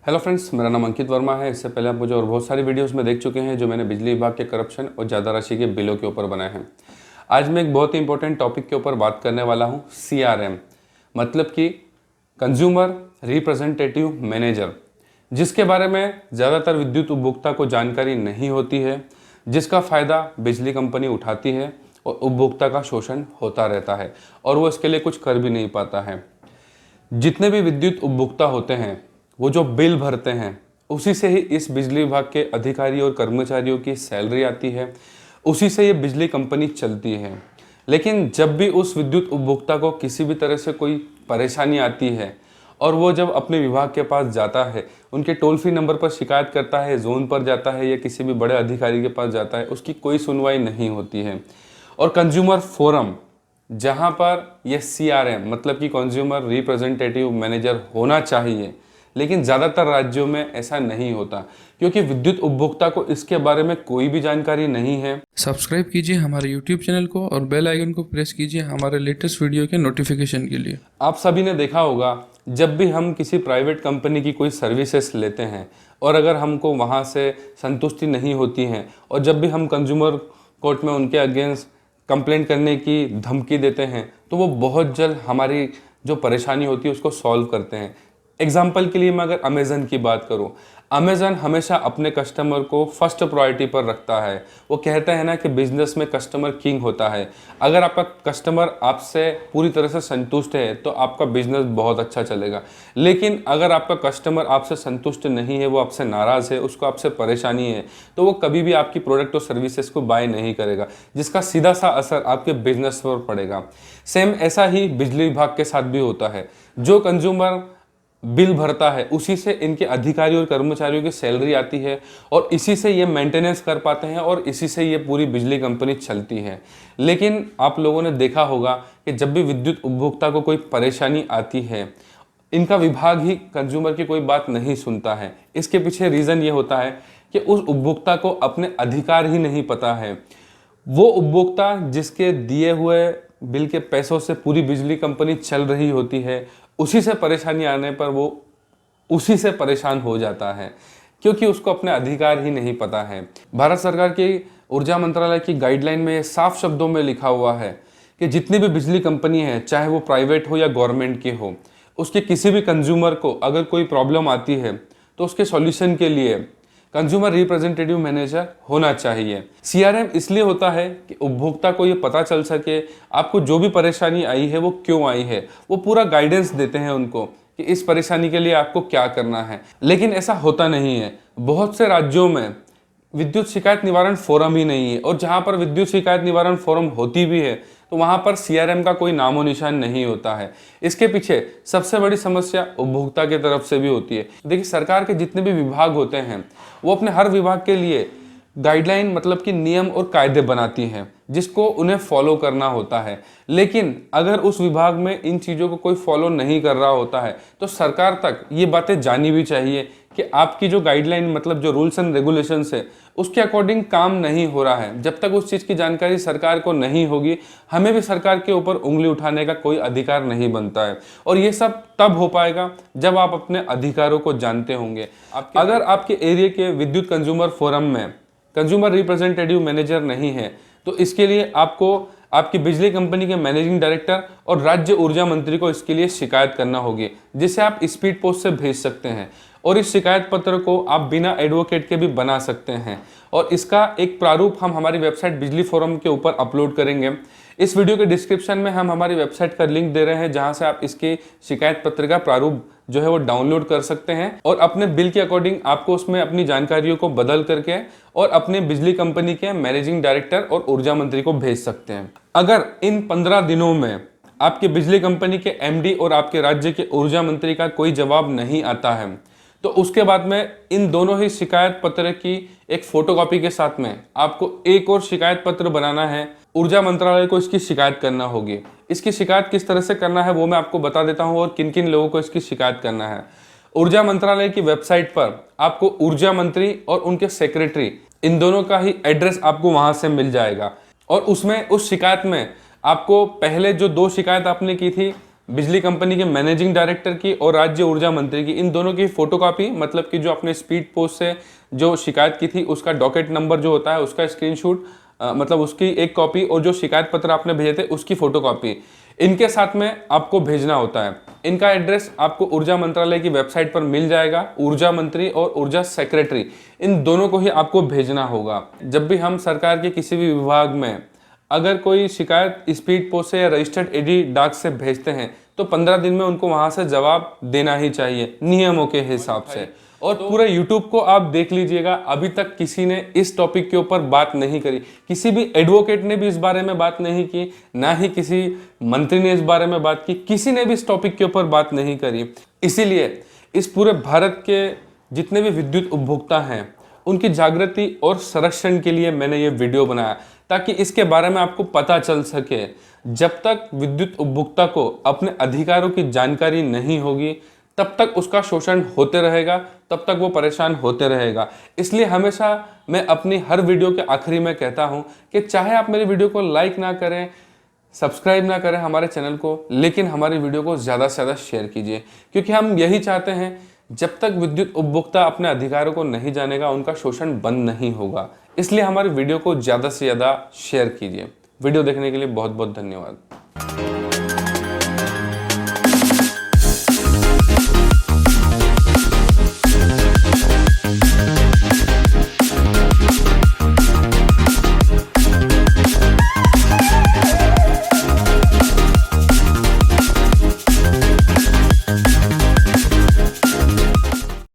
Hello friends, मेरा नाम अंकित वर्मा है। इससे पहले आप मुझे और बहुत सारी वीडियोस में देख चुके हैं जो मैंने बिजली विभाग के करप्शन और ज़्यादा राशि के बिलों के ऊपर बनाए हैं। आज मैं एक बहुत ही इंपॉर्टेंट टॉपिक के ऊपर बात करने वाला हूं, CRM मतलब कि कंज्यूमर रिप्रेजेंटेटिव मैनेजर, जिसके बारे में ज़्यादातर विद्युत उपभोक्ता को जानकारी नहीं होती है, जिसका फ़ायदा बिजली कंपनी उठाती है और उपभोक्ता का शोषण होता रहता है और वो इसके लिए कुछ कर भी नहीं पाता है। जितने भी विद्युत उपभोक्ता होते हैं वो जो बिल भरते हैं उसी से ही इस बिजली विभाग के अधिकारी और कर्मचारियों की सैलरी आती है, उसी से ये बिजली कंपनी चलती है। लेकिन जब भी उस विद्युत उपभोक्ता को किसी भी तरह से कोई परेशानी आती है और वो जब अपने विभाग के पास जाता है, उनके टोल फ्री नंबर पर शिकायत करता है, जोन पर जाता है या किसी भी बड़े अधिकारी के पास जाता है, उसकी कोई सुनवाई नहीं होती है। और कंज्यूमर फोरम, जहाँ पर यह CRM मतलब कि कंज्यूमर रिप्रेजेंटेटिव मैनेजर होना चाहिए, लेकिन ज़्यादातर राज्यों में ऐसा नहीं होता क्योंकि विद्युत उपभोक्ता को इसके बारे में कोई भी जानकारी नहीं है। सब्सक्राइब कीजिए हमारे YouTube चैनल को और बेल आइकन को प्रेस कीजिए हमारे लेटेस्ट वीडियो के नोटिफिकेशन के लिए। आप सभी ने देखा होगा, जब भी हम किसी प्राइवेट कंपनी की कोई सर्विसेज लेते हैं और अगर हमको वहाँ से संतुष्टि नहीं होती है और जब भी हम कंज्यूमर कोर्ट में उनके अगेंस्ट कंप्लेंट करने की धमकी देते हैं तो वो बहुत जल्द हमारी जो परेशानी होती है उसको सॉल्व करते हैं। एग्जाम्पल के लिए मैं अगर अमेज़न की बात करूं, अमेज़न हमेशा अपने कस्टमर को फर्स्ट प्रायोरिटी पर रखता है। वो कहते हैं ना कि बिजनेस में कस्टमर किंग होता है। अगर आपका कस्टमर आपसे पूरी तरह से संतुष्ट है तो आपका बिजनेस बहुत अच्छा चलेगा। लेकिन अगर आपका कस्टमर आपसे संतुष्ट नहीं है, वो आपसे नाराज़ है, उसको आपसे परेशानी है, तो वो कभी भी आपकी प्रोडक्ट और सर्विसेज को बाय नहीं करेगा, जिसका सीधा सा असर आपके बिजनेस पर पड़ेगा। सेम ऐसा ही बिजली विभाग के साथ भी होता है। जो कंज्यूमर बिल भरता है उसी से इनके अधिकारी और कर्मचारियों की सैलरी आती है और इसी से ये मेंटेनेंस कर पाते हैं और इसी से ये पूरी बिजली कंपनी चलती है। लेकिन आप लोगों ने देखा होगा कि जब भी विद्युत उपभोक्ता को कोई परेशानी आती है, इनका विभाग ही कंज्यूमर की कोई बात नहीं सुनता है। इसके पीछे रीज़न ये होता है कि उस उपभोक्ता को अपने अधिकार ही नहीं पता है। वो उपभोक्ता जिसके दिए हुए बिल के पैसों से पूरी बिजली कंपनी चल रही होती है, उसी से परेशानी आने पर वो उसी से परेशान हो जाता है क्योंकि उसको अपने अधिकार ही नहीं पता है। भारत सरकार की ऊर्जा मंत्रालय की गाइडलाइन में साफ शब्दों में लिखा हुआ है कि जितनी भी बिजली कंपनी है, चाहे वो प्राइवेट हो या गवर्नमेंट की हो, उसके किसी भी कंज्यूमर को अगर कोई प्रॉब्लम आती है तो उसके सॉल्यूशन के लिए कंज्यूमर रिप्रेजेंटेटिव मैनेजर होना चाहिए। CRM इसलिए होता है कि उपभोक्ता को ये पता चल सके आपको जो भी परेशानी आई है वो क्यों आई है। वो पूरा गाइडेंस देते हैं उनको कि इस परेशानी के लिए आपको क्या करना है। लेकिन ऐसा होता नहीं है। बहुत से राज्यों में विद्युत शिकायत निवारण फोरम ही नहीं है और जहाँ पर विद्युत शिकायत निवारण फोरम होती भी है तो वहाँ पर CRM का कोई नामो निशान नहीं होता है। इसके पीछे सबसे बड़ी समस्या उपभोक्ता की तरफ से भी होती है। देखिए, सरकार के जितने भी विभाग होते हैं वो अपने हर विभाग के लिए गाइडलाइन मतलब कि नियम और कायदे बनाती हैं जिसको उन्हें फॉलो करना होता है। लेकिन अगर उस विभाग में इन चीज़ों को कोई फॉलो नहीं कर रहा होता है तो सरकार तक ये बातें जानी भी चाहिए कि आपकी जो गाइडलाइन मतलब जो रूल्स एंड रेगुलेशंस है उसके अकॉर्डिंग काम नहीं हो रहा है। जब तक उस चीज़ की जानकारी सरकार को नहीं होगी, हमें भी सरकार के ऊपर उंगली उठाने का कोई अधिकार नहीं बनता है। और ये सब तब हो पाएगा जब आप अपने अधिकारों को जानते होंगे। अगर आपके एरिया के विद्युत कंज्यूमर फोरम में कंज्यूमर रिप्रेजेंटेटिव मैनेजर नहीं है तो इसके लिए आपको आपकी बिजली कंपनी के मैनेजिंग डायरेक्टर और राज्य ऊर्जा मंत्री को इसके लिए शिकायत करना होगी, जिसे आप स्पीड पोस्ट से भेज सकते हैं। और इस शिकायत पत्र को आप बिना एडवोकेट के भी बना सकते हैं और इसका एक प्रारूप हम हमारी वेबसाइट बिजली फोरम के ऊपर अपलोड करेंगे। इस वीडियो के डिस्क्रिप्शन में हम हमारी वेबसाइट का लिंक दे रहे हैं जहां से आप इसके शिकायत पत्र का प्रारूप जो है वो डाउनलोड कर सकते हैं और अपने बिल के अकॉर्डिंग आपको उसमें अपनी जानकारियों को बदल करके और अपने बिजली कंपनी के मैनेजिंग डायरेक्टर और ऊर्जा मंत्री को भेज सकते हैं। अगर इन 15 दिनों में आपकी बिजली कंपनी के MD और आपके राज्य के ऊर्जा मंत्री का कोई जवाब नहीं आता है तो उसके बाद में इन दोनों ही शिकायत पत्र की एक फोटोकॉपी के साथ में आपको एक और शिकायत पत्र बनाना है। ऊर्जा मंत्रालय को इसकी शिकायत करना होगी। इसकी शिकायत किस तरह से करना है वो मैं आपको बता देता हूँ और किन किन लोगों को इसकी शिकायत करना है। ऊर्जा मंत्रालय की वेबसाइट पर आपको ऊर्जा मंत्री और उनके सेक्रेटरी इन दोनों का ही एड्रेस आपको वहां से मिल जाएगा और उसमें उस शिकायत में आपको पहले जो 2 शिकायत आपने की थी बिजली कंपनी के मैनेजिंग डायरेक्टर की और राज्य ऊर्जा मंत्री की, इन दोनों की फोटोकॉपी, मतलब कि जो आपने स्पीड पोस्ट से जो शिकायत की थी उसका डॉकेट नंबर जो होता है उसका स्क्रीनशॉट, मतलब उसकी एक कॉपी, और जो शिकायत पत्र आपने भेजे थे उसकी फोटोकॉपी इनके साथ में आपको भेजना होता है। इनका एड्रेस आपको ऊर्जा मंत्रालय की वेबसाइट पर मिल जाएगा। ऊर्जा मंत्री और ऊर्जा सेक्रेटरी इन दोनों को ही आपको भेजना होगा। जब भी हम सरकार के किसी भी विभाग में अगर कोई शिकायत स्पीड पोस्ट से या रजिस्टर्ड एडी डाक से भेजते हैं तो 15 दिन में उनको वहां से जवाब देना ही चाहिए नियमों के हिसाब से। और पूरे YouTube को आप देख लीजिएगा, अभी तक किसी ने इस टॉपिक के ऊपर बात नहीं करी, किसी भी एडवोकेट ने भी इस बारे में बात नहीं की, ना ही किसी मंत्री ने इस बारे में बात की, किसी ने भी इस टॉपिक के ऊपर बात नहीं करी। इसीलिए इस पूरे भारत के जितने भी विद्युत उपभोक्ता हैं उनकी जागृति और संरक्षण के लिए मैंने ये वीडियो बनाया, ताकि इसके बारे में आपको पता चल सके। जब तक विद्युत उपभोक्ता को अपने अधिकारों की जानकारी नहीं होगी तब तक उसका शोषण होते रहेगा, तब तक वो परेशान होते रहेगा। इसलिए हमेशा मैं अपनी हर वीडियो के आखिरी में कहता हूं कि चाहे आप मेरी वीडियो को लाइक ना करें, सब्सक्राइब ना करें हमारे चैनल को, लेकिन हमारी वीडियो को ज़्यादा से ज़्यादा शेयर कीजिए, क्योंकि हम यही चाहते हैं जब तक विद्युत उपभोक्ता अपने अधिकारों को नहीं जानेगा उनका शोषण बंद नहीं होगा। इसलिए हमारी वीडियो को ज़्यादा से ज़्यादा शेयर कीजिए। वीडियो देखने के लिए बहुत बहुत धन्यवाद।